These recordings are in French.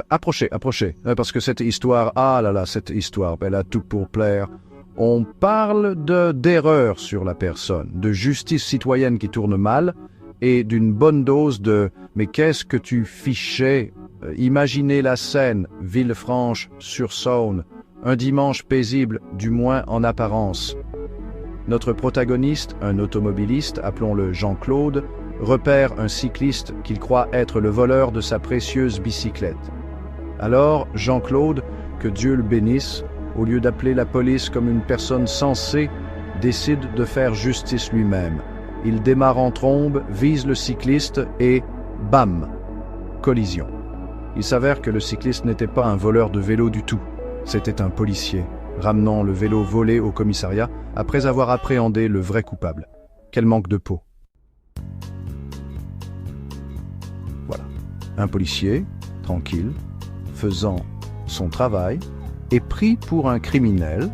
Approchez, approchez, parce que cette histoire, ah là là, cette histoire, elle a tout pour plaire. On parle d'erreur sur la personne, de justice citoyenne qui tourne mal, et d'une bonne dose de « mais qu'est-ce que tu fichais ?» Imaginez la scène, Villefranche-sur-Saône, un dimanche paisible, du moins en apparence. Notre protagoniste, un automobiliste, appelons-le Jean-Claude, repère un cycliste qu'il croit être le voleur de sa précieuse bicyclette. Alors, Jean-Claude, que Dieu le bénisse, au lieu d'appeler la police comme une personne sensée, décide de faire justice lui-même. Il démarre en trombe, vise le cycliste et bam, collision. Il s'avère que le cycliste n'était pas un voleur de vélo du tout. C'était un policier, ramenant le vélo volé au commissariat après avoir appréhendé le vrai coupable. Quel manque de peau. Voilà. Un policier, tranquille, faisant son travail, est pris pour un criminel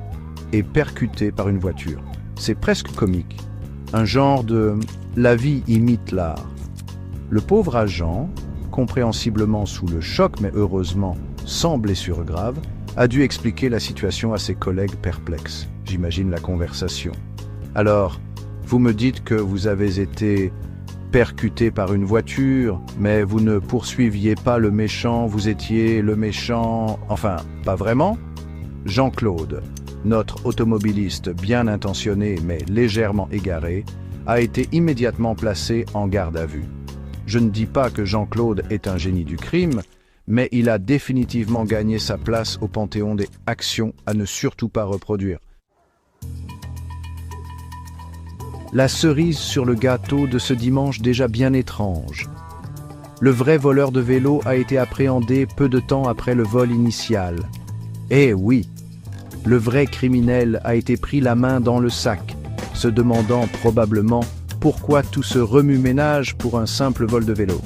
et percuté par une voiture. C'est presque comique. Un genre de « la vie imite l'art ». Le pauvre agent, compréhensiblement sous le choc mais heureusement sans blessure grave, a dû expliquer la situation à ses collègues perplexes. J'imagine la conversation. Alors, vous me dites que vous avez été percuté par une voiture, mais vous ne poursuiviez pas le méchant, vous étiez le méchant... Enfin, pas vraiment ? Jean-Claude, notre automobiliste bien intentionné mais légèrement égaré, a été immédiatement placé en garde à vue. Je ne dis pas que Jean-Claude est un génie du crime, mais il a définitivement gagné sa place au panthéon des actions à ne surtout pas reproduire. La cerise sur le gâteau de ce dimanche déjà bien étrange. Le vrai voleur de vélo a été appréhendé peu de temps après le vol initial. Eh oui, le vrai criminel a été pris la main dans le sac, se demandant probablement pourquoi tout ce remue-ménage pour un simple vol de vélo.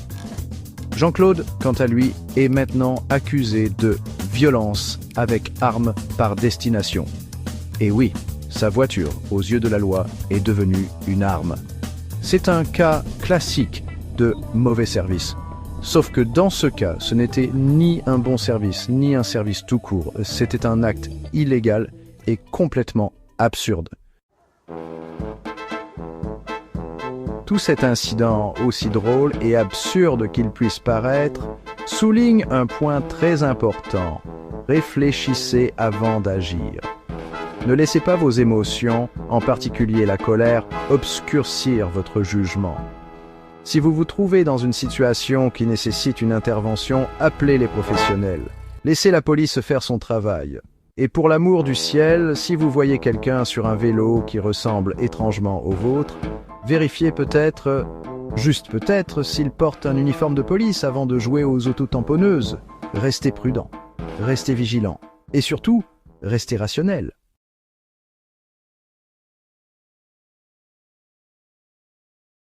Jean-Claude, quant à lui, est maintenant accusé de violence avec arme par destination. Et oui, sa voiture, aux yeux de la loi, est devenue une arme. C'est un cas classique de mauvais service. Sauf que dans ce cas, ce n'était ni un bon service, ni un service tout court. C'était un acte illégal et complètement absurde. Tout cet incident, aussi drôle et absurde qu'il puisse paraître, souligne un point très important. Réfléchissez avant d'agir. Ne laissez pas vos émotions, en particulier la colère, obscurcir votre jugement. Si vous vous trouvez dans une situation qui nécessite une intervention, appelez les professionnels. Laissez la police faire son travail. Et pour l'amour du ciel, si vous voyez quelqu'un sur un vélo qui ressemble étrangement au vôtre, vérifiez peut-être, juste peut-être, s'il porte un uniforme de police avant de jouer aux autotamponneuses. Restez prudent, restez vigilant et surtout, restez rationnel.